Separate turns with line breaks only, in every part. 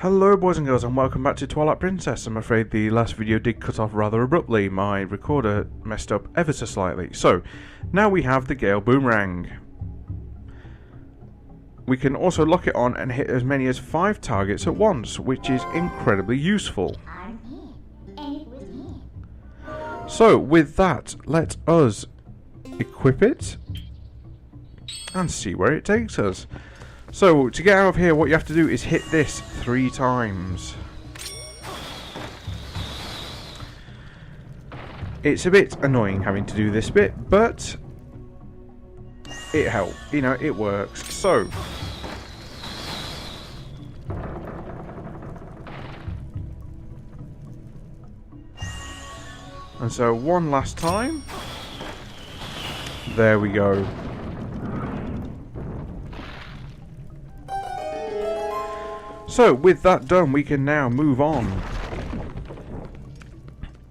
Hello boys and girls and welcome back to Twilight Princess. I'm afraid the last video did cut off rather abruptly. My recorder messed up ever so slightly. So, now we have the Gale Boomerang. We can also lock it on and hit as many as 5 targets at once, which is incredibly useful. So, with that, let us equip it and see where it takes us. So, to get out of here, what you have to do is hit this 3 times. It's a bit annoying having to do this bit, but it helps. You know, it works. So, and so one last time. There we go. So, with that done, we can now move on.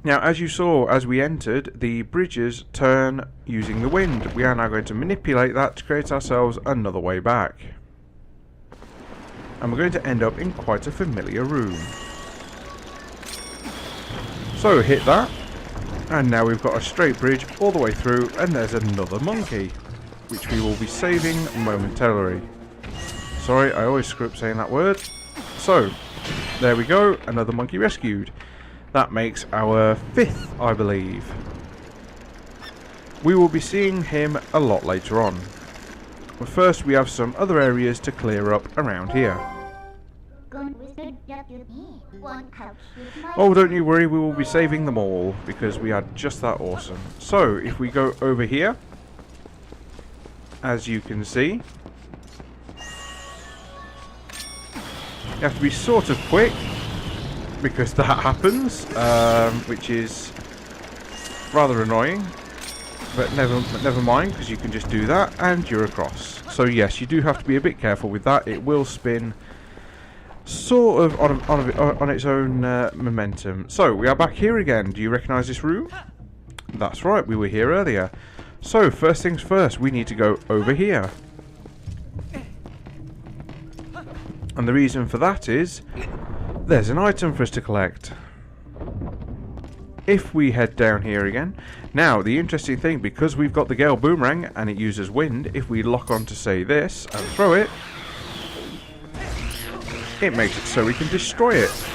Now, as you saw as we entered, the bridges turn using the wind. We are now going to manipulate that to create ourselves another way back. And we're going to end up in quite a familiar room. So, hit that. And now we've got a straight bridge all the way through, and there's another monkey, which we will be saving momentarily. Sorry, I always screw up saying that word. So, there we go, another monkey rescued. That makes our 5th, I believe. We will be seeing him a lot later on. But first we have some other areas to clear up around here. Oh, don't you worry, we will be saving them all, because we are just that awesome. So, if we go over here, as you can see, you have to be sort of quick, because that happens, which is rather annoying, but never mind, because you can just do that, and you're across. So yes, you do have to be a bit careful with that. It will spin sort of on its own momentum. So, we are back here again. Do you recognise this room? That's right, we were here earlier. So, first things first, we need to go over here. And the reason for that is, there's an item for us to collect. If we head down here again. Now, the interesting thing, because we've got the Gale Boomerang and it uses wind, if we lock on to, say, this and throw it, it makes it so we can destroy it.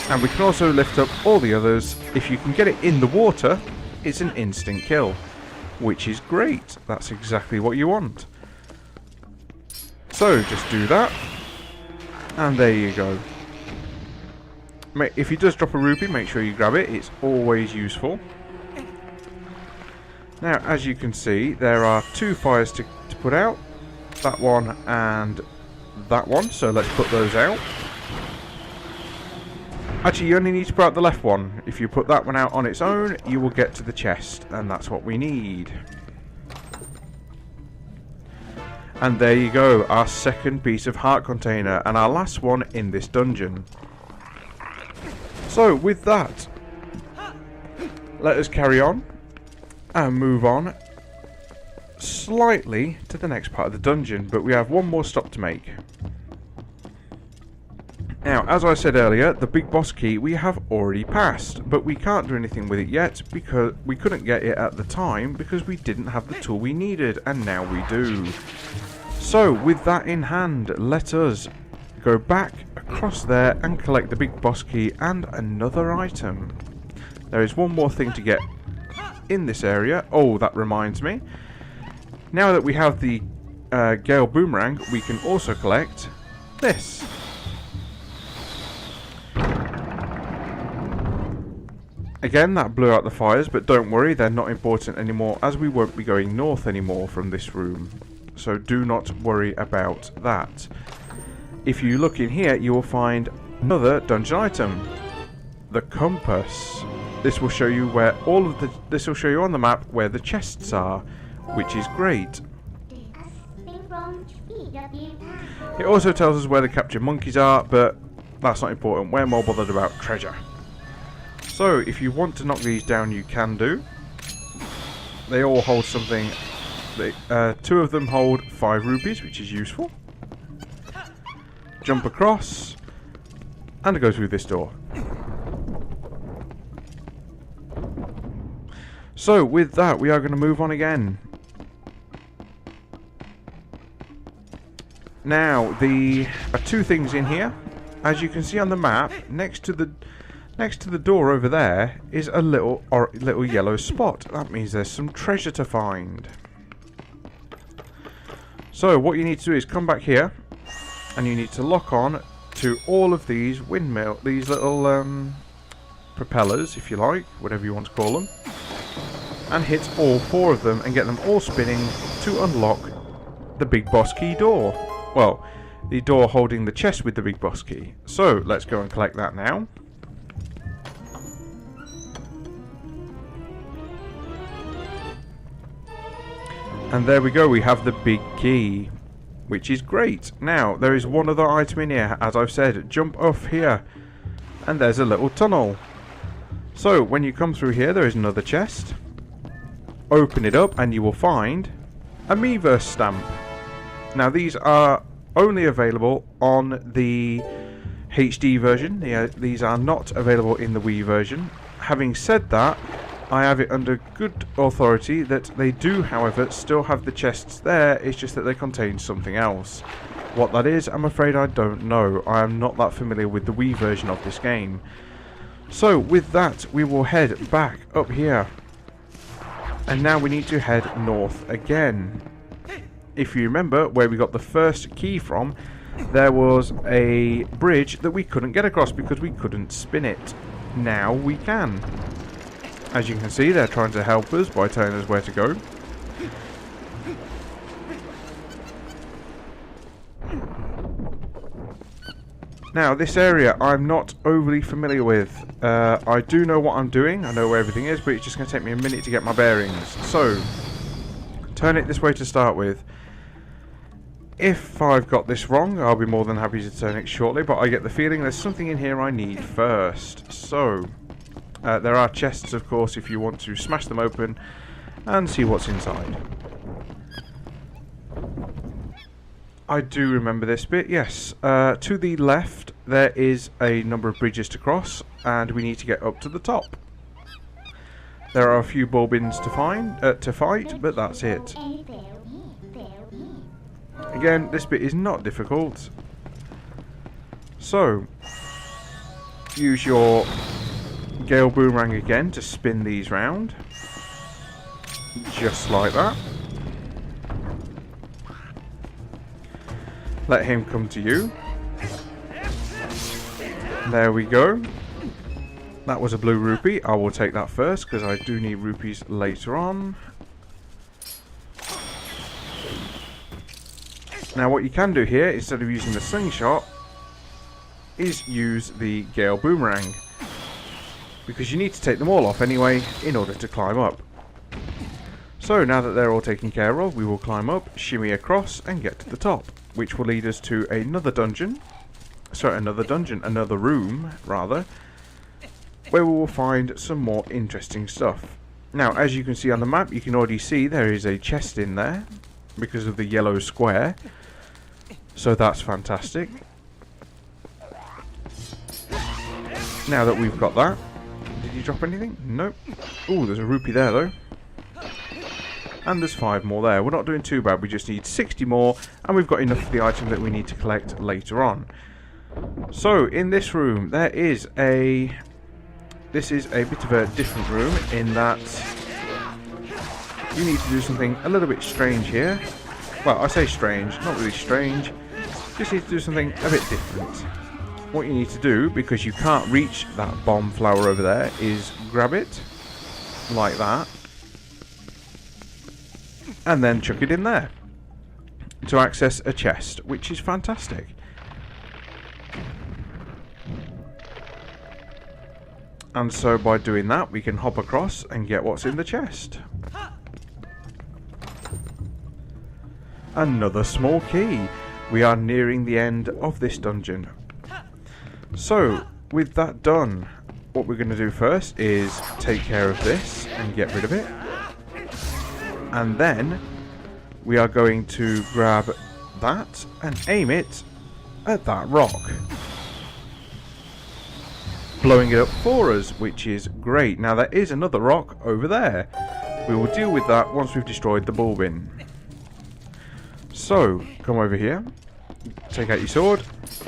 And we can also lift up all the others. If you can get it in the water, it's an instant kill, which is great. That's exactly what you want. So, just do that. And there you go. If he does drop a rupee, make sure you grab it. It's always useful. Now, as you can see, there are 2 fires to put out. That one and that one. So, let's put those out. Actually, you only need to put out the left one. If you put that one out on its own, you will get to the chest. And that's what we need. And there you go, our second piece of heart container, and our last one in this dungeon. So, with that, let us carry on and move on slightly to the next part of the dungeon, but we have one more stop to make. Now, as I said earlier, the big boss key we have already passed, but we can't do anything with it yet because we couldn't get it at the time because we didn't have the tool we needed, and now we do. So, with that in hand, let us go back across there and collect the big boss key and another item. There is one more thing to get in this area. Oh, that reminds me. Now that we have the Gale Boomerang, we can also collect this. Again, that blew out the fires, but don't worry, they're not important anymore, as we won't be going north anymore from this room. So do not worry about that. If you look in here, you will find another dungeon item, the compass. This will show you where this will show you on the map where the chests are, which is great. It also tells us where the captured monkeys are, but that's not important. We're more bothered about treasure. So, if you want to knock these down, you can do. They all hold something. 2 of them hold 5 rupees, which is useful. jump across, and go through this door. So with that, we are going to move on again. Now, there are two things in here. As you can see on the map, next to the door over there is a little yellow spot. That means there's some treasure to find. So what you need to do is come back here, and you need to lock on to all of these these little propellers, if you like, whatever you want to call them, and hit all 4 of them and get them all spinning to unlock the big boss key door. Well, the door holding the chest with the big boss key. So let's go and collect that now. And there we go, we have the big key, which is great. Now, there is one other item in here. As I've said, jump off here, and there's a little tunnel. So, when you come through here, there is another chest. Open it up, and you will find a Miiverse stamp. Now, these are only available on the HD version. These are not available in the Wii version. Having said that, I have it under good authority that they do, however, still have the chests there. It's just that they contain something else. What that is, I'm afraid I don't know. I am not that familiar with the Wii version of this game. So, with that, we will head back up here. And now we need to head north again. If you remember where we got the first key from, there was a bridge that we couldn't get across because we couldn't spin it. Now we can. As you can see, they're trying to help us by telling us where to go. Now, this area I'm not overly familiar with. I do know what I'm doing, I know where everything is, but it's just going to take me a minute to get my bearings. So, turn it this way to start with. If I've got this wrong, I'll be more than happy to turn it shortly, but I get the feeling there's something in here I need first. So, there are chests, of course, if you want to smash them open and see what's inside. I do remember this bit, yes. To the left, there is a number of bridges to cross, and we need to get up to the top. There are a few bobbins to fight, but that's it. Again, this bit is not difficult. So, use your Gale Boomerang again to spin these round. Just like that. Let him come to you. There we go. That was a blue rupee. I will take that first because I do need rupees later on. Now what you can do here, instead of using the slingshot, is use the Gale Boomerang. Because you need to take them all off anyway in order to climb up. So now that they're all taken care of, we will climb up, shimmy across and get to the top. Which will lead us to another dungeon. Sorry, another room, rather. Where we will find some more interesting stuff. Now, as you can see on the map, you can already see there is a chest in there. Because of the yellow square. So that's fantastic. Now that we've got that. Did you drop anything? Nope. Oh, there's a rupee there, though. And there's 5 more there. We're not doing too bad. We just need 60 more. And we've got enough of the item that we need to collect later on. So, in this room, there is a... This is a bit of a different room in that you need to do something a little bit strange here. Well, I say strange, not really strange. Just need to do something a bit different. What you need to do, because you can't reach that bomb flower over there, is grab it. Like that. And then chuck it in there to access a chest, which is fantastic. And so by doing that, we can hop across and get what's in the chest. Another small key. We are nearing the end of this dungeon. So, with that done, what we're going to do first is take care of this and get rid of it. And then we are going to grab that and aim it at that rock, blowing it up for us, which is great. Now there is another rock over there. We will deal with that once we've destroyed the ball bin. So, come over here, take out your sword,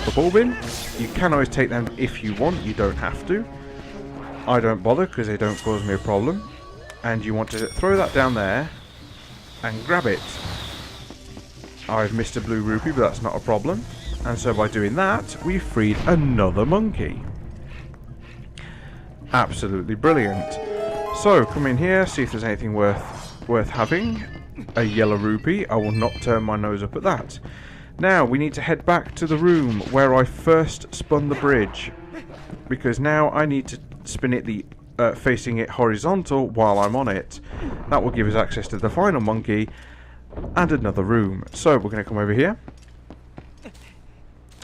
the ball bin. You can always take them if you want, you don't have to. I don't bother because they don't cause me a problem. And you want to throw that down there and grab it. I've missed a blue rupee, but that's not a problem. And so by doing that, we've freed another monkey. Absolutely brilliant. So, come in here, see if there's anything worth having. A yellow rupee. I will not turn my nose up at that. Now, we need to head back to the room where I first spun the bridge. Because now I need to spin it facing it horizontal while I'm on it. That will give us access to the final monkey and another room. So, we're going to come over here.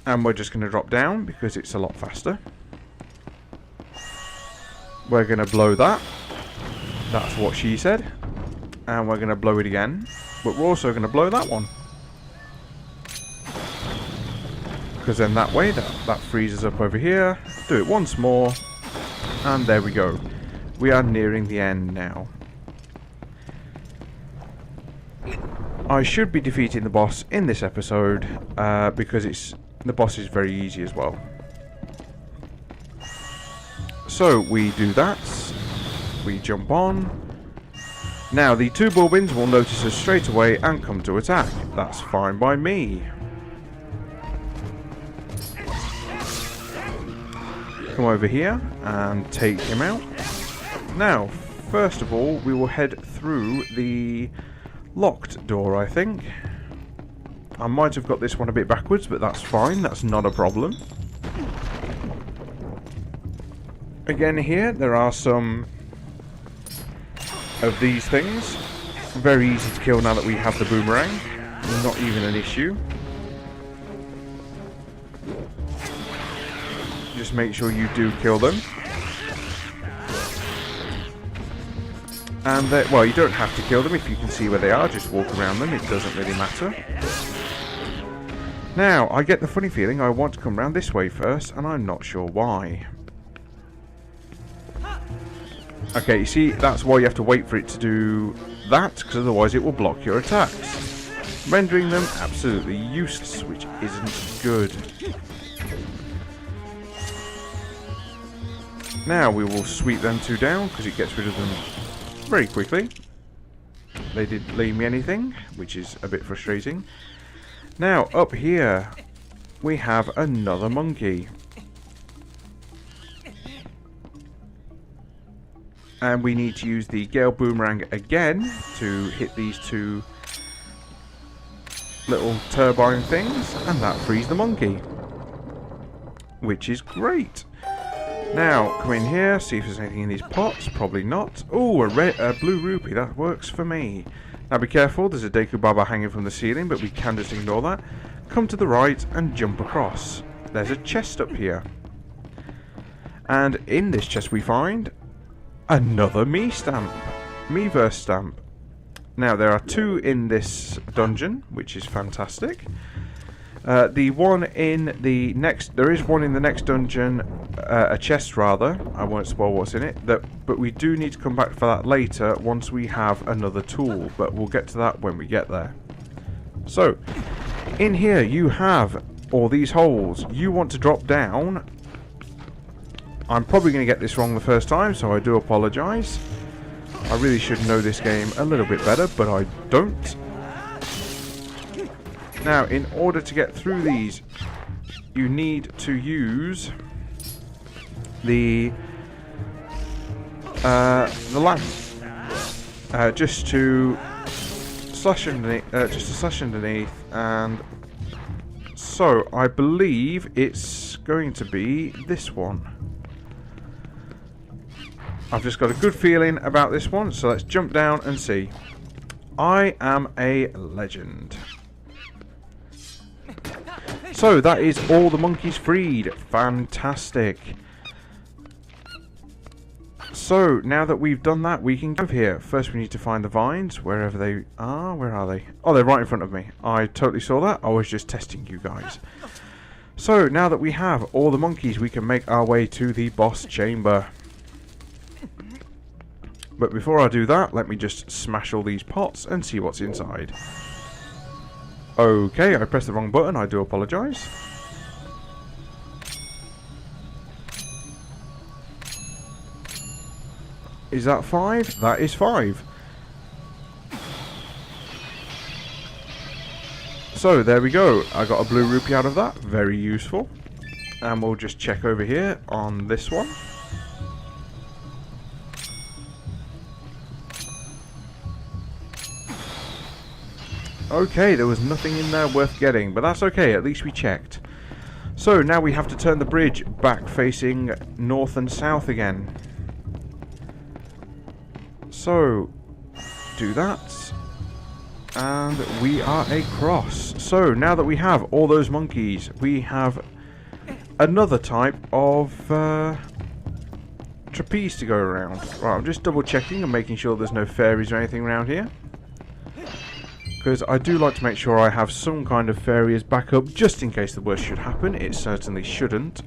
And we're just going to drop down because it's a lot faster. We're going to blow that. That's what she said. And we're going to blow it again. But we're also going to blow that one. Because then that way, that frees us up over here. Do it once more. And there we go. We are nearing the end now. I should be defeating the boss in this episode. Because the boss is very easy as well. So we do that. We jump on. Now the two ball bins will notice us straight away and come to attack. That's fine by me. Come over here and take him out. Now, first of all, we will head through the locked door, I think. I might have got this one a bit backwards, but that's fine. That's not a problem. Again here, there are some of these things. Very easy to kill now that we have the boomerang. Not even an issue. Just make sure you do kill them. And well, you don't have to kill them if you can see where they are. Just walk around them. It doesn't really matter. Now, I get the funny feeling I want to come round this way first, and I'm not sure why. Okay, you see, that's why you have to wait for it to do that, because otherwise it will block your attacks, rendering them absolutely useless, which isn't good. Now we will sweep them two down, because it gets rid of them very quickly. They didn't leave me anything, which is a bit frustrating. Now, up here, we have another monkey. And we need to use the Gale Boomerang again to hit these two little turbine things, and that frees the monkey, which is great. Now, come in here, see if there's anything in these pots. Probably not. Oh, a blue rupee, that works for me. Now be careful, there's a Deku Baba hanging from the ceiling, but we can just ignore that. Come to the right and jump across. There's a chest up here. And in this chest we find another Miiverse stamp. Now there are two in this dungeon, which is fantastic. The one in the next, there is one in the next dungeon, a chest rather. I won't spoil what's in it. But we do need to come back for that later once we have another tool. But we'll get to that when we get there. So, in here you have all these holes. You want to drop down. I'm probably going to get this wrong the first time, so I do apologise. I really should know this game a little bit better, but I don't. Now, in order to get through these, you need to use the lamp just to slash underneath, and so I believe it's going to be this one. I've just got a good feeling about this one, so let's jump down and see. I am a legend. So that is all the monkeys freed. Fantastic. So now that we've done that, we can go here. First we need to find the vines, wherever they are. Where are they? Oh, they're right in front of me. I totally saw that. I was just testing you guys. So, now that we have all the monkeys, we can make our way to the boss chamber. But before I do that, let me just smash all these pots and see what's inside. Okay, I pressed the wrong button, I do apologise. Is that 5? That is 5. So, there we go. I got a blue rupee out of that. Very useful. And we'll just check over here on this one. Okay, there was nothing in there worth getting, but that's okay, at least we checked. So, now we have to turn the bridge back facing north and south again. So, do that. And we are across. So, now that we have all those monkeys, we have another type of trapeze to go around. Right, I'm just double checking and making sure there's no fairies or anything around here. Because I do like to make sure I have some kind of fairy as backup, just in case the worst should happen. It certainly shouldn't.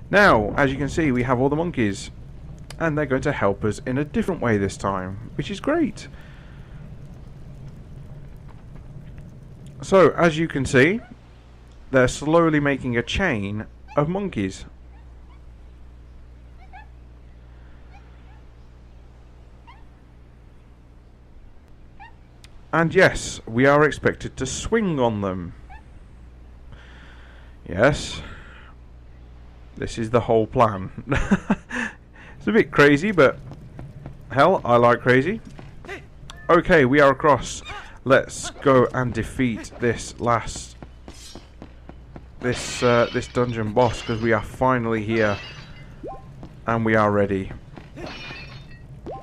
Now, as you can see, we have all the monkeys. And they're going to help us in a different way this time, which is great. So, as you can see, they're slowly making a chain of monkeys. And yes, we are expected to swing on them. Yes. This is the whole plan. It's a bit crazy, but hell, I like crazy. Okay, we are across. Let's go and defeat this this dungeon boss, because we are finally here and we are ready.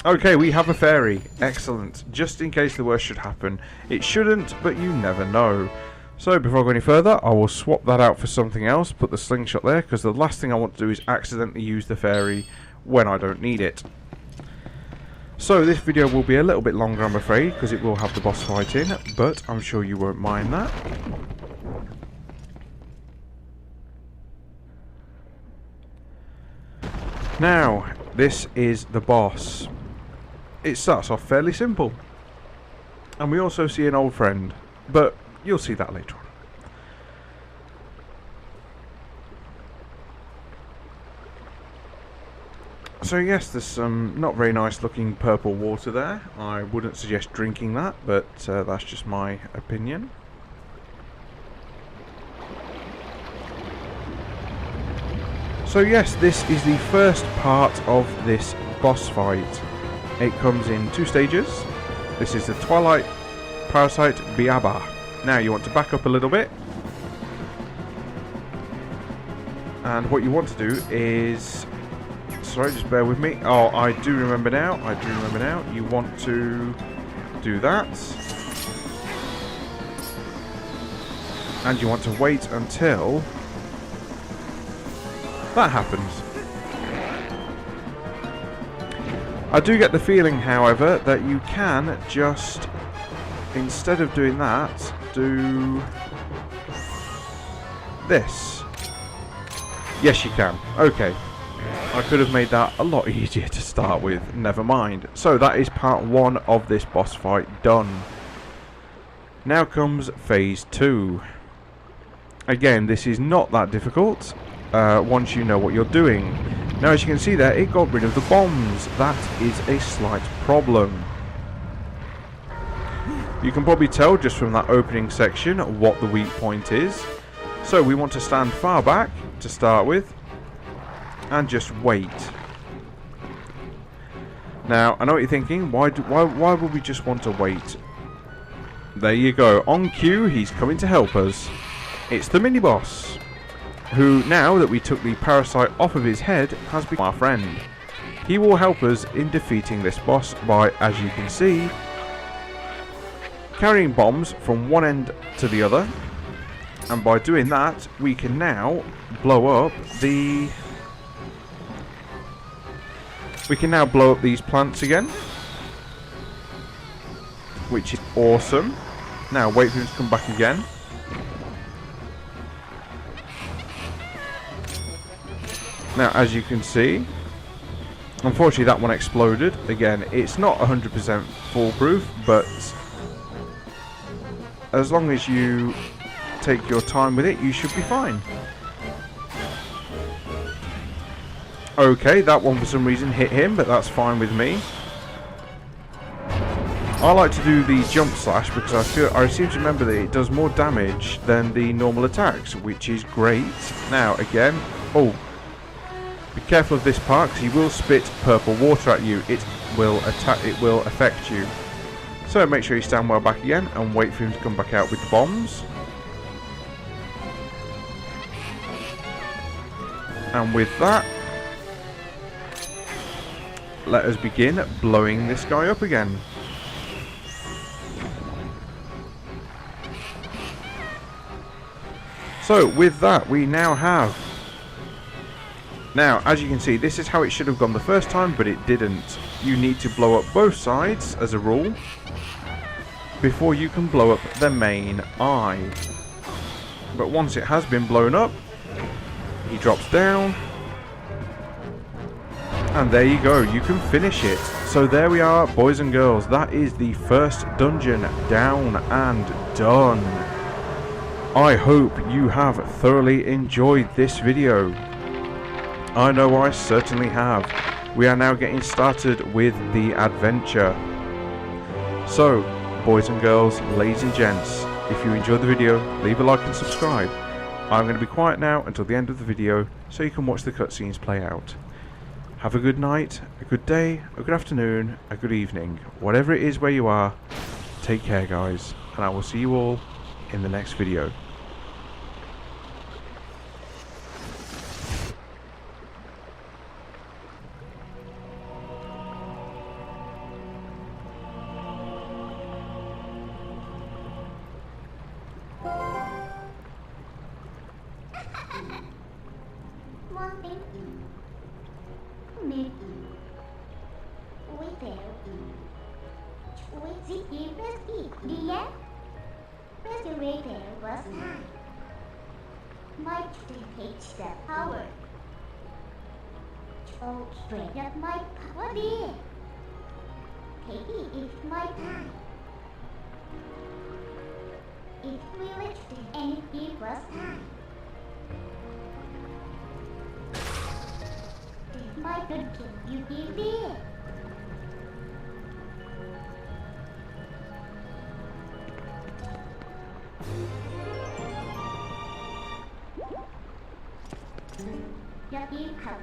Okay, we have a fairy. Excellent. Just in case the worst should happen. It shouldn't, but you never know. So before I go any further, I will swap that out for something else. Put the slingshot there, because the last thing I want to do is accidentally use the fairy when I don't need it. So this video will be a little bit longer, I'm afraid, because it will have the boss fight in, but I'm sure you won't mind that. Now, this is the boss. It starts off fairly simple. And we also see an old friend, but you'll see that later on. So yes, there's some not very nice looking purple water there. I wouldn't suggest drinking that, but that's just my opinion. So yes, this is the first part of this boss fight. It comes in 2 stages. This is the Twilight Parasite Biaba. Now you want to back up a little bit. And what you want to do is... Sorry, just bear with me. Oh, I do remember now. You want to do that. And you want to wait until that happens. I do get the feeling, however, that you can just, instead of doing that, do this. Yes, you can. Okay. I could have made that a lot easier to start with. Never mind. So that is part 1 of this boss fight done. Now comes phase 2. Again, this is not that difficult once you know what you're doing. Now, as you can see there, it got rid of the bombs. That is a slight problem. You can probably tell just from that opening section what the weak point is. So we want to stand far back to start with and just wait. Now, I know what you're thinking. Why would we just want to wait? There you go. On cue, he's coming to help us. It's the mini-boss, who, now that we took the parasite off of his head, has become our friend. He will help us in defeating this boss by, as you can see, carrying bombs from one end to the other. And by doing that, we can now blow up the... We can now blow up these plants again, which is awesome. Now wait for him to come back again. Now, as you can see, unfortunately that one exploded. Again, it's not 100% foolproof, but as long as you take your time with it, you should be fine. Okay, that one for some reason hit him, but that's fine with me. I like to do the jump slash because I seem to remember that it does more damage than the normal attacks, which is great. Now again, oh, be careful of this part because he will spit purple water at you. It will affect you. So make sure you stand well back again and wait for him to come back out with the bombs. And with that, let us begin blowing this guy up again. So with that, we now have... Now, as you can see, this is how it should have gone the first time, but it didn't. You need to blow up both sides, as a rule, before you can blow up the main eye. But once it has been blown up, he drops down. And there you go, you can finish it. So there we are, boys and girls. That is the first dungeon down and done. I hope you have thoroughly enjoyed this video. I know I certainly have. We are now getting started with the adventure. So, boys and girls, ladies and gents, if you enjoyed the video, leave a like and subscribe. I'm going to be quiet now until the end of the video so you can watch the cutscenes play out. Have a good night, a good day, a good afternoon, a good evening. Whatever it is where you are, take care guys, and I will see you all in the next video.
Oh, straight up my body. Katie is my time. It will extend and it equals time. It's my good kid, you give it. Just you come.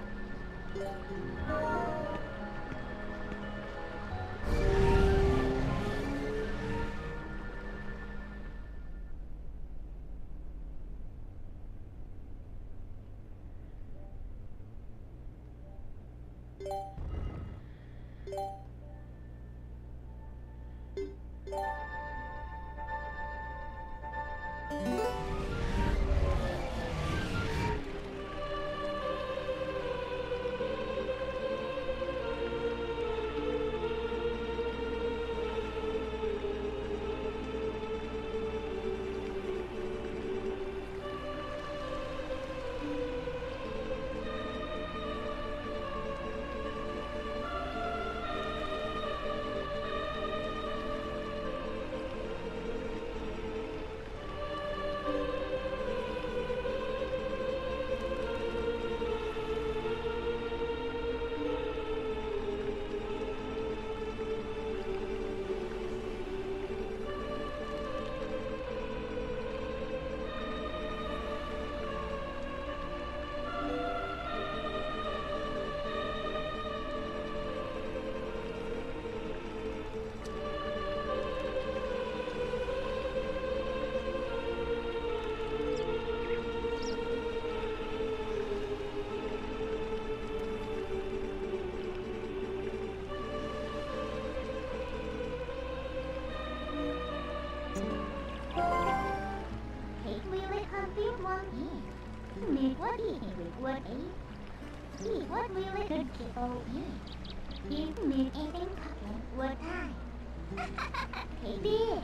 What will it good keep all in? You made anything couple what time? Hey, dear.